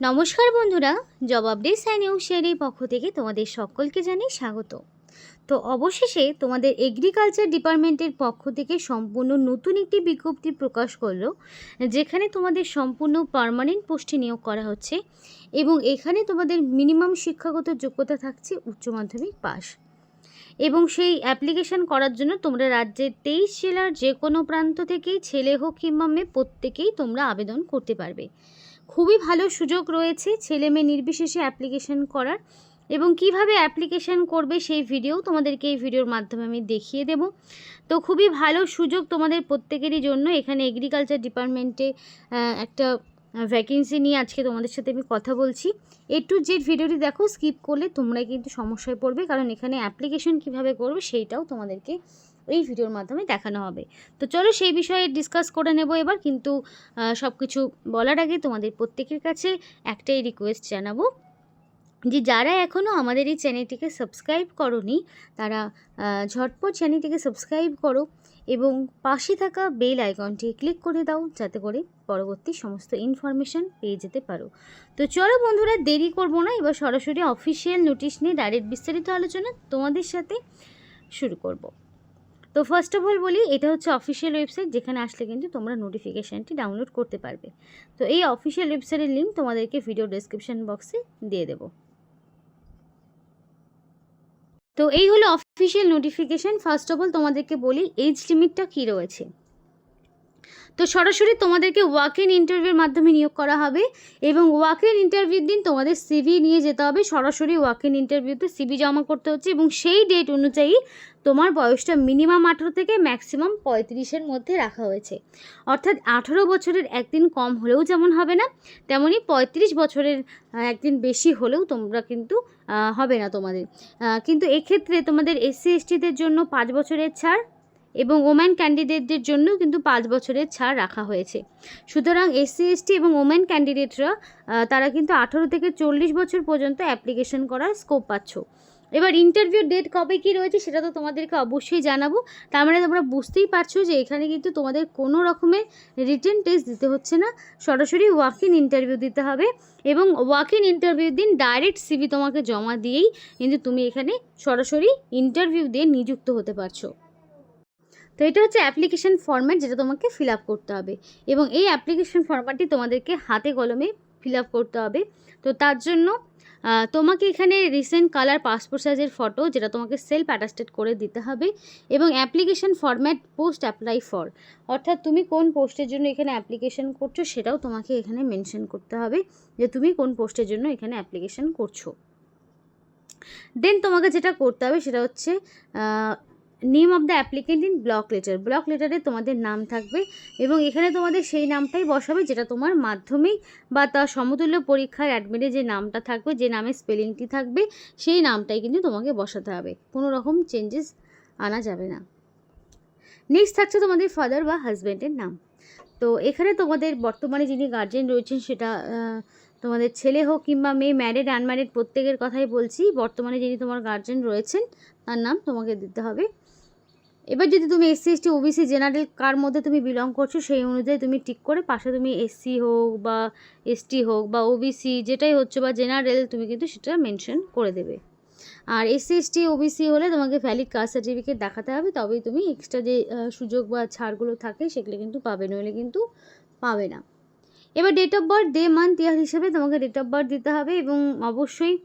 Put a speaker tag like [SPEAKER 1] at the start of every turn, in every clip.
[SPEAKER 1] নমস্কার বন্ধুরা, job update নিউজের পক্ষ থেকে তোমাদের সকলকে জানাই স্বাগত। তো অবশেষে তোমাদের এগ্রিকালচার ডিপার্টমেন্টের পক্ষ থেকে সম্পূর্ণ নতুন একটি বিজ্ঞপ্তি প্রকাশ করলো, যেখানে তোমাদের সম্পূর্ণ পার্মানেন্ট পোস্টে নিয়োগ করা হচ্ছে এবং এখানে তোমাদের মিনিমাম শিক্ষাগত যোগ্যতা থাকছে উচ্চ মাধ্যমিক পাস। এবং সেই অ্যাপ্লিকেশন করার জন্য তোমরা রাজ্যের 23 জেলার যে কোনো প্রান্ত থেকেই, ছেলে হোক কিংবা মেয়ে, প্রত্যেকেই তোমরা আবেদন করতে পারবে। খুবই ভালো সুযোগ রয়েছে ছেলে মেয়ে নির্বিশেষে অ্যাপ্লিকেশন করার, এবং কিভাবে অ্যাপ্লিকেশন করবে সেই ভিডিও তোমাদেরকে এই ভিডিওর মাধ্যমে আমি দেখিয়ে দেব। তো খুবই ভালো সুযোগ তোমাদের প্রত্যেকেরই জন্য। এখানে এগ্রিকালচার ডিপার্টমেন্টে একটা ভ্যাকেন্সি নিয়ে আজকে তোমাদের সাথে আমি কথা বলছি। A to Z ভিডিওটি দেখো, স্কিপ করলে তোমরা কিন্তু সমস্যায় পড়বে, কারণ এখানে অ্যাপ্লিকেশন কিভাবে করবে সেইটাও তোমাদেরকে এই ভিডিওর মাধ্যমে দেখানো হবে। তো চলো সেই বিষয়ে ডিসকাস করে নেব এবার। কিন্তু সব কিছু বলার আগে তোমাদের প্রত্যেকের কাছে একটাই রিকোয়েস্ট জানাবো, যে যারা এখনও আমাদের এই চ্যানেলটিকে সাবস্ক্রাইব করোনি তারা ঝটপট চ্যানেলটিকে সাবস্ক্রাইব করো এবং পাশে থাকা বেল আইকনটি ক্লিক করে দাও, যাতে করে পরবর্তী সমস্ত ইনফরমেশান পেয়ে যেতে পারো। তো চলো বন্ধুরা, দেরি করব না, এবার সরাসরি অফিসিয়াল নোটিশ নিয়ে ডাইরেক্ট বিস্তারিত আলোচনা তোমাদের সাথে শুরু করব। তো ফার্স্ট অফ অল বলি, এটা হচ্ছে অফিসিয়াল ওয়েবসাইট, যেখানে আসলে কিন্তু তোমরা নোটিফিকেশানটি ডাউনলোড করতে পারবে। তো এই অফিসিয়াল ওয়েবসাইটের লিঙ্ক তোমাদেরকে ভিডিও ডেসক্রিপশন বক্সে দিয়ে দেবো। তো এই হলো official notification. First of all তোমাদেরকে বলি এজ লিমিটটা কী রয়েছে। তো সরাসরি তোমাদেরকে ওয়াক ইন ইন্টারভিউর মাধ্যমে নিয়োগ করা হবে এবং ওয়াক ইন ইন্টারভিউর দিন তোমাদের সিভি নিয়ে যেতে হবে। সরাসরি ওয়াক ইন ইন্টারভিউতে সিভি জমা করতে হচ্ছে এবং সেই ডেট অনুযায়ী তোমার বয়সটা মিনিমাম 18 থেকে ম্যাক্সিমাম 35-এর মধ্যে রাখা হয়েছে। অর্থাৎ 18 বছরের একদিন কম হলেও যেমন হবে না, তেমনি 35 বছরের একদিন বেশি হলেও তোমরা কিন্তু হবে না তোমাদের। কিন্তু এক্ষেত্রে তোমাদের SC STদের জন্য 5 বছরের ছাড় এবং ওম্যান ক্যান্ডিডেটদের জন্য কিন্তু 5 বছরের ছাড় রাখা হয়েছে। সুতরাং SC ST এবং ওম্যান ক্যান্ডিডেটরা তারা কিন্তু 18 থেকে 40 বছর পর্যন্ত অ্যাপ্লিকেশন করার স্কোপ পাচ্ছ। এবার ইন্টারভিউ ডেট কবে কী রয়েছে সেটা তো তোমাদেরকে অবশ্যই জানাবো। তার মানে তোমরা বুঝতেই পারছো যে এখানে কিন্তু তোমাদের কোনো রকমের রিটেন টেস্ট দিতে হচ্ছে না, সরাসরি ওয়াক ইন ইন্টারভিউ দিতে হবে এবং ওয়াক ইন ইন্টারভিউর দিন ডাইরেক্ট সিভি তোমাকে জমা দিয়েই কিন্তু তুমি এখানে সরাসরি ইন্টারভিউ দিয়ে নিযুক্ত হতে পারছো। তো এটা হচ্ছে অ্যাপ্লিকেশন ফরম্যাট, যেটা তোমাকে ফিল আপ করতে হবে এবং এই অ্যাপ্লিকেশন ফরম্যাটটি তোমাদেরকে হাতে কলমে ফিল আপ করতে হবে। তো তার জন্য তোমাকে এখানে রিসেন্ট কালার পাসপোর্ট সাইজের ফটো, যেটা তোমাকে সেলফ অ্যাটাস্টেড করে দিতে হবে, এবং application format post apply for, অর্থাৎ তুমি কোন পোস্টের জন্য এখানে অ্যাপ্লিকেশন করছো সেটাও তোমাকে এখানে মেনশন করতে হবে যে তুমি কোন পোস্টের জন্য এখানে অ্যাপ্লিকেশন করছো। দেন তোমাকে যেটা করতে হবে সেটা হচ্ছে name of the applicant in block letter. Block লেটারে তোমাদের নাম থাকবে এবং এখানে তোমাদের সেই নামটাই বসাবে যেটা তোমার মাধ্যমিক বা তার সমতুল্য পরীক্ষার অ্যাডমিটে যে নামটা থাকবে, যে নামের স্পেলিংটি থাকবে, সেই নামটাই কিন্তু তোমাকে বসাতে হবে, কোনো রকম চেঞ্জেস আনা যাবে না। নেক্সট থাকছে তোমাদের ফাদার বা হাজব্যান্ডের নাম। তো এখানে তোমাদের বর্তমানে যিনি গার্জেন রয়েছেন, সেটা তোমাদের ছেলে হোক কিংবা মেয়ে, ম্যারিড আনম্যারিড প্রত্যেকের কথাই বলছি, বর্তমানে যিনি তোমার গার্জেন রয়েছেন তার নাম তোমাকে দিতে হবে। এবার যদি তুমি SC ST OBC জেনারেল কার মধ্যে তুমি বিলং করছো সেই অনুযায়ী তুমি টিক করে পাশে তুমি SC হোক বা ST হোক বা OBC যেটাই হচ্ছে বা জেনারেল, তুমি কিন্তু সেটা মেনশন করে দেবে। আর SC ST OBC হলে তোমাকে ভ্যালিড কাস্ট সার্টিফিকেট দেখাতে হবে, তবেই তুমি এক্সট্রা যে সুযোগ বা ছাড়গুলো থাকে সেগুলো কিন্তু পাবে, নইলে কিন্তু পাবে না। এবার date of birth, day month year হিসেবে তোমাকে ডেট অফ বার্থ দিতে হবে এবং অবশ্যই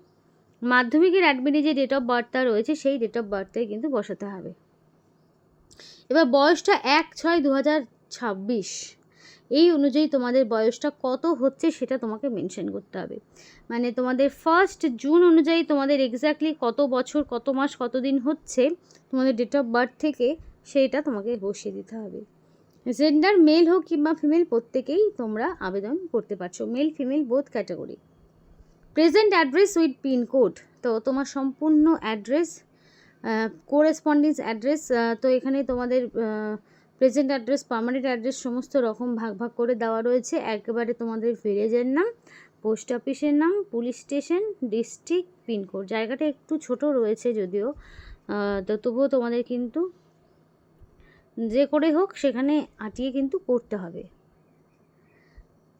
[SPEAKER 1] মাধ্যমিকের অ্যাডমিটে যে ডেট অফ বার্থটা রয়েছে সেই ডেট অফ বার্থটাই কিন্তু বসাতে হবে। এবার বয়সটা 1/6/2026 এই অনুযায়ী তোমাদের বয়সটা কত হচ্ছে সেটা তোমাকে মেনশন করতে হবে। মানে তোমাদের 1 জুন অনুযায়ী তোমাদের এক্স্যাক্টলি কত বছর, কত মাস, কত দিন হচ্ছে তোমাদের ডেট অফ বার্থ থেকে, সেইটা তোমাকে বসিয়ে দিতে হবে। জেন্ডার মেল হোক কিংবা ফিমেল প্রত্যেকেই তোমরা আবেদন করতে পারছো, male female both category. Present address with pincode, তো তোমার সম্পূর্ণ অ্যাড্রেস, কোরেসপন্ডেন্স অ্যাড্রেস, তো এখানে তোমাদের প্রেজেন্ট অ্যাড্রেস, পার্মানেন্ট অ্যাড্রেস সমস্ত রকম ভাগ ভাগ করে দেওয়া রয়েছে। একেবারে তোমাদের ভিলেজের নাম, পোস্ট অফিসের নাম, পুলিশ স্টেশন, ডিস্ট্রিক্ট, পিনকোড। জায়গাটা একটু ছোট রয়েছে যদিও, তো তবুও তোমাদের কিন্তু যে করে হোক সেখানে আটিয়ে কিন্তু করতে হবে।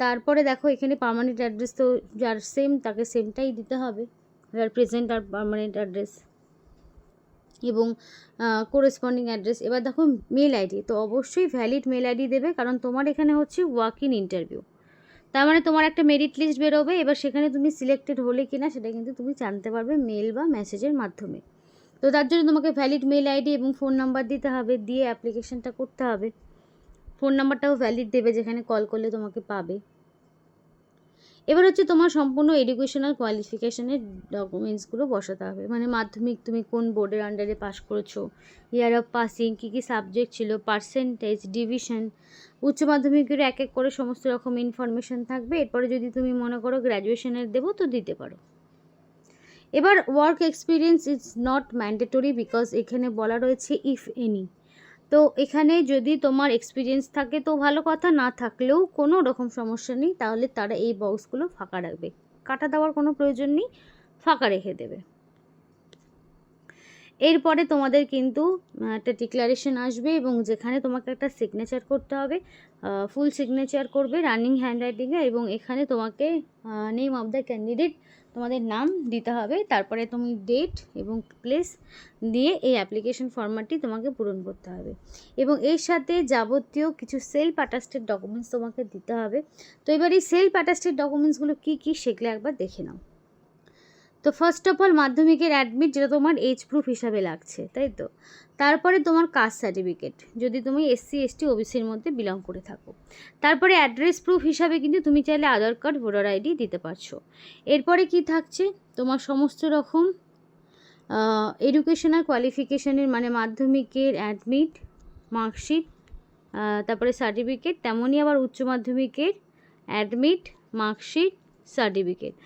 [SPEAKER 1] তারপরে দেখো এখানে পার্মানেন্ট অ্যাড্রেস তো যার সেম তাকে সেমটাই দিতে হবে, যার প্রেজেন্ট আর পার্মানেন্ট অ্যাড্রেস এবং কোরেসপন্ডিং অ্যাড্রেস। এবার দেখো মেল আইডি, তো অবশ্যই ভ্যালিড মেল আইডি দেবে, কারণ তোমার এখানে হচ্ছে ওয়াক ইন ইন্টারভিউ। তার মানে তোমার একটা মেরিট লিস্ট বেরোবে, এবার সেখানে তুমি সিলেক্টেড হলে কি না সেটা কিন্তু তুমি জানতে পারবে মেল বা মেসেজের মাধ্যমে। তো তার জন্য তোমাকে ভ্যালিড মেল আইডি এবং ফোন নাম্বার দিতে হবে, দিয়ে অ্যাপ্লিকেশনটা করতে হবে। ফোন নাম্বারটাও ভ্যালিড দেবে, যেখানে কল করলে তোমাকে পাবে। এবার হচ্ছে তোমার সম্পূর্ণ এডুকেশনাল কোয়ালিফিকেশানের ডকুমেন্টসগুলো বসাতে হবে, মানে মাধ্যমিক তুমি কোন বোর্ডের আন্ডারে পাস করেছো, ইয়ার অফ পাসিং, কী কী সাবজেক্ট ছিল, পার্সেন্টেজ, ডিভিশন, উচ্চ মাধ্যমিকের এক এক করে সমস্ত রকম ইনফরমেশান থাকবে। এরপরে যদি তুমি মনে করো গ্র্যাজুয়েশনের দেবো তো দিতে পারো। এবার work experience is not mandatory, because এখানে বলা রয়েছে ইফ এনি। তো এখানে যদি তোমার এক্সপিরিয়েন্স থাকে তো ভালো কথা, না থাকলেও কোনো রকম সমস্যা নেই, তাহলে তারা এই বক্সগুলো ফাঁকা রাখবে, কাটা দেওয়ার কোনো প্রয়োজন নেই, ফাঁকা রেখে দেবে। এরপরে তোমাদের কিন্তু একটা ডিক্লারেশন আসবে, এবং যেখানে তোমাকে একটা সিগনেচার করতে হবে, ফুল সিগনেচার করবে রানিং হ্যান্ডরাইটিংয়ে, এবং এখানে তোমাকে নেম অফ দ্য ক্যান্ডিডেট তোমাদের নাম দিতে হবে, তারপরে তুমি ডেট এবং প্লেস দিয়ে এই অ্যাপ্লিকেশন ফর্ম্যাটটি তোমাকে পূরণ করতে হবে, এবং এর সাথে যাবতীয় কিছু সেলফ অ্যাটাস্টেড ডকুমেন্টস তোমাকে দিতে হবে। তো এবার এই সেলফ অ্যাটাস্টেড ডকুমেন্টসগুলো কী কী সেগুলো একবার দেখে নাও। তো ফার্স্ট অফ অল মাধ্যমিকের অ্যাডমিট, যেটা তোমার এজ প্রুফ হিসাবে লাগছে, তাই তো। তারপরে তোমার কাস্ট সার্টিফিকেট, যদি তুমি SC ST OBCর মধ্যে বিলং করে থাকো। তারপরে অ্যাড্রেস প্রুফ হিসাবে কিন্তু তুমি চাইলে আধার কার্ড, ভোটার আইডি দিতে পারছো। এরপরে কি থাকছে, তোমার সমস্ত রকম এডুকেশনাল কোয়ালিফিকেশানের, মানে মাধ্যমিকের অ্যাডমিট, মার্কশিট, তারপরে সার্টিফিকেট, তেমনই আবার উচ্চ মাধ্যমিকের অ্যাডমিট, মার্কশিট, সার্টিফিকেট।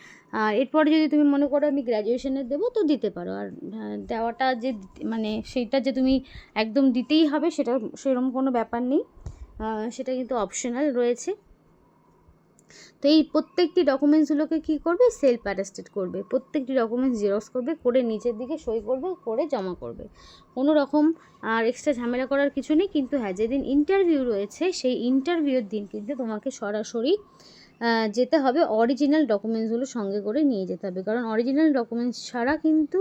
[SPEAKER 1] আর এরপরে যদি তুমি মনে করো আমি গ্র্যাজুয়েশনের দেবো তো দিতে পারো। আর দেওয়াটা যে মানে সেইটা যে তুমি একদম দিতেই হবে সেটা সেরকম কোনো ব্যাপার নেই, সেটা কিন্তু অপশনাল রয়েছে। তো এই প্রত্যেকটি ডকুমেন্টসগুলোকে কী করবে, সেলফ অ্যাটাস্টেড করবে, প্রত্যেকটি ডকুমেন্টস জেরক্স করবে, করে নিচের দিকে সই করবে, করে জমা করবে। কোনো রকম আর এক্সট্রা ঝামেলা করার কিছু নেই। কিন্তু হ্যাঁ, যেদিন ইন্টারভিউ রয়েছে সেই ইন্টারভিউর দিন কিন্তু তোমাকে সরাসরি যেতে হবে, অরিজিনাল ডকুমেন্টসগুলো সঙ্গে করে নিয়ে যেতে হবে, কারণ অরিজিনাল ডকুমেন্টস ছাড়া কিন্তু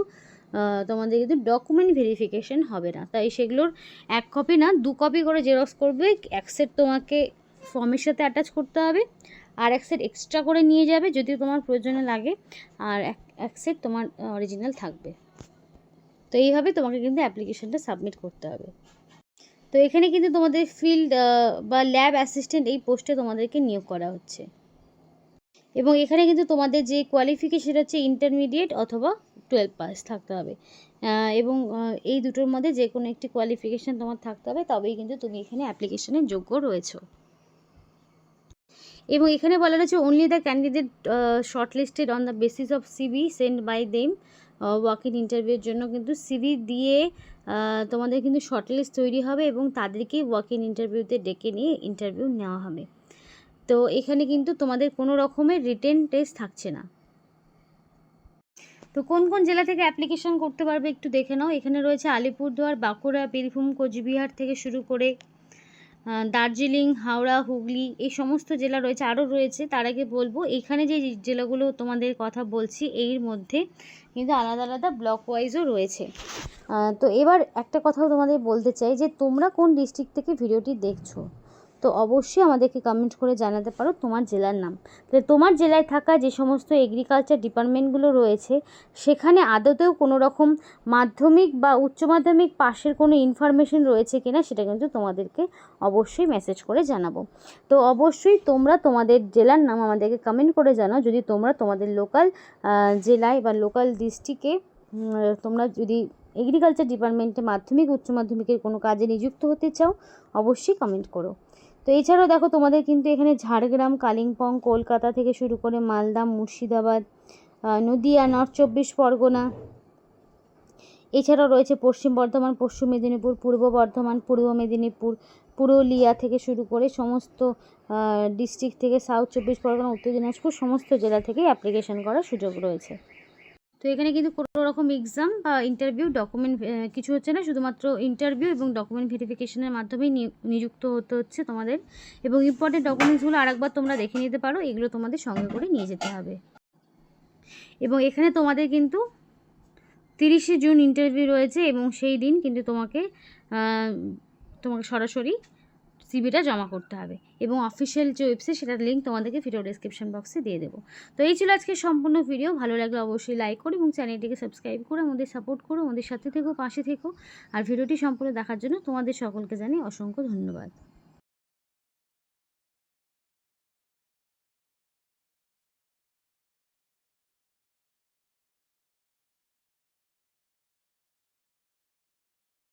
[SPEAKER 1] তোমাদের কিন্তু ডকুমেন্ট ভেরিফিকেশন হবে না। তাই সেগুলোর 1 কপি না 2 কপি করে জেরক্স করবে, এক সেট তোমাকে ফর্মের সাথে অ্যাটাচ করতে হবে, আর এক সেট এক্সট্রা করে নিয়ে যাবে যদি তোমার প্রয়োজনে লাগে, আর এক সেট তোমার অরিজিনাল থাকবে। তো এইভাবে তোমাকে কিন্তু অ্যাপ্লিকেশনটা সাবমিট করতে হবে। তো এখানে কিন্তু তোমাদের ফিল্ড বা ল্যাব অ্যাসিস্ট্যান্ট এই পোস্টে তোমাদেরকে নিয়োগ করা হচ্ছে, এবং এখানে কিন্তু তোমাদের যে কোয়ালিফিকেশন হচ্ছে ইন্টারমিডিয়েট অথবা 12 পাস থাকতে হবে, এবং এই দুটোর মধ্যে যে কোনো একটি কোয়ালিফিকেশান তোমার থাকতে হবে, তবেই কিন্তু তুমি এখানে অ্যাপ্লিকেশনের যোগ্য রয়েছো। এবং এখানে বলা রয়েছে only the candidate short listed on the basis of CV send by them. Walk in ইন্টারভিউর জন্য কিন্তু CV দিয়ে তোমাদের কিন্তু শর্ট লিস্ট তৈরি হবে, এবং তাদেরকেই ওয়াক ইন ইন্টারভিউতে ডেকে নিয়ে ইন্টারভিউ নেওয়া হবে। তো এখানে কিন্তু তোমাদের কোনো রকমের রিটেন টেস্ট থাকছে না। তো কোন কোন জেলা থেকে অ্যাপ্লিকেশন করতে পারবে একটু দেখে নাও। এখানে রয়েছে আলিপুরদুয়ার, বাঁকুড়া, বীরভূম, কোচবিহার থেকে শুরু করে দার্জিলিং, হাওড়া, হুগলি, এই সমস্ত জেলা রয়েছে, আরও রয়েছে। তার আগে বলবো এইখানে যে জেলাগুলো তোমাদের কথা বলছি এর মধ্যে কিন্তু আলাদা আলাদা ব্লক ওয়াইজও রয়েছে। তো এবার একটা কথাও তোমাদের বলতে চাই যে তোমরা কোন ডিস্ট্রিক্ট থেকে ভিডিওটি দেখছো, তো অবশ্যই আমাদেরকে কমেন্ট করে জানাতে পারো তোমার জেলার নাম। তাহলে তোমার জেলায় থাকা যে সমস্ত এগ্রিকালচার ডিপার্টমেন্টগুলো রয়েছে সেখানে আদতেও কোনো রকম মাধ্যমিক বা উচ্চ মাধ্যমিক পাশের কোনো ইনফরমেশন রয়েছে কিনা সেটা কিন্তু তোমাদেরকে অবশ্যই মেসেজ করে জানাবো। তো অবশ্যই তোমরা তোমাদের জেলার নাম আমাদেরকে কমেন্ট করে জানাও, যদি তোমরা তোমাদের লোকাল জেলায় বা লোকাল ডিস্ট্রিক্টে তোমরা যদি এগ্রিকালচার ডিপার্টমেন্টে মাধ্যমিক উচ্চ মাধ্যমিকের কোনো কাজে নিযুক্ত হতে চাও অবশ্যই কমেন্ট করো। তো এছাড়াও দেখো তোমাদের কিন্তু এখানে ঝাড়গ্রাম, কালিম্পং, কলকাতা থেকে শুরু করে মালদা, মুর্শিদাবাদ, নদিয়া, নর্থ 24 পরগনা, এছাড়াও রয়েছে পশ্চিম বর্ধমান, পশ্চিম মেদিনীপুর, পূর্ব বর্ধমান, পূর্ব মেদিনীপুর, পুরুলিয়া থেকে শুরু করে সমস্ত ডিস্ট্রিক্ট থেকে, সাউথ 24 পরগনা, উত্তর দিনাজপুর, সমস্ত জেলা থেকেই অ্যাপ্লিকেশন করার সুযোগ রয়েছে। তো এখানে কিন্তু কোনো রকম এক্সাম বা ইন্টারভিউ ডকুমেন্ট কিছু হচ্ছে না, শুধুমাত্র ইন্টারভিউ এবং ডকুমেন্ট ভেরিফিকেশনের মাধ্যমেই নিযুক্ত হতে হচ্ছে তোমাদের। এবং ইম্পর্টেন্ট ডকুমেন্টসগুলো আরেকবার তোমরা দেখে নিতে পারো, এগুলো তোমাদের সঙ্গে করে নিয়ে যেতে হবে। এবং এখানে তোমাদের কিন্তু 30শে জুন ইন্টারভিউ রয়েছে এবং সেই দিন কিন্তু তোমাকে সরাসরি সিভিটা জমা করতে হবে। এবং অফিসিয়াল যে ওয়েবসাইট, সেটার লিঙ্ক তোমাদেরকে ভিডিও ডেসক্রিপশন বক্সে দিয়ে দেবো। তো এই ছিল আজকে সম্পূর্ণ ভিডিও। ভালো লাগলে অবশ্যই লাইক করো এবং চ্যানেলটিকে সাবস্ক্রাইব করে আমাদের সাপোর্ট করো, আমাদের সাথে থেকো, পাশে থেকো। আর ভিডিওটি সম্পূর্ণ দেখার জন্য তোমাদের সকলকে জানাই অসংখ্য ধন্যবাদ।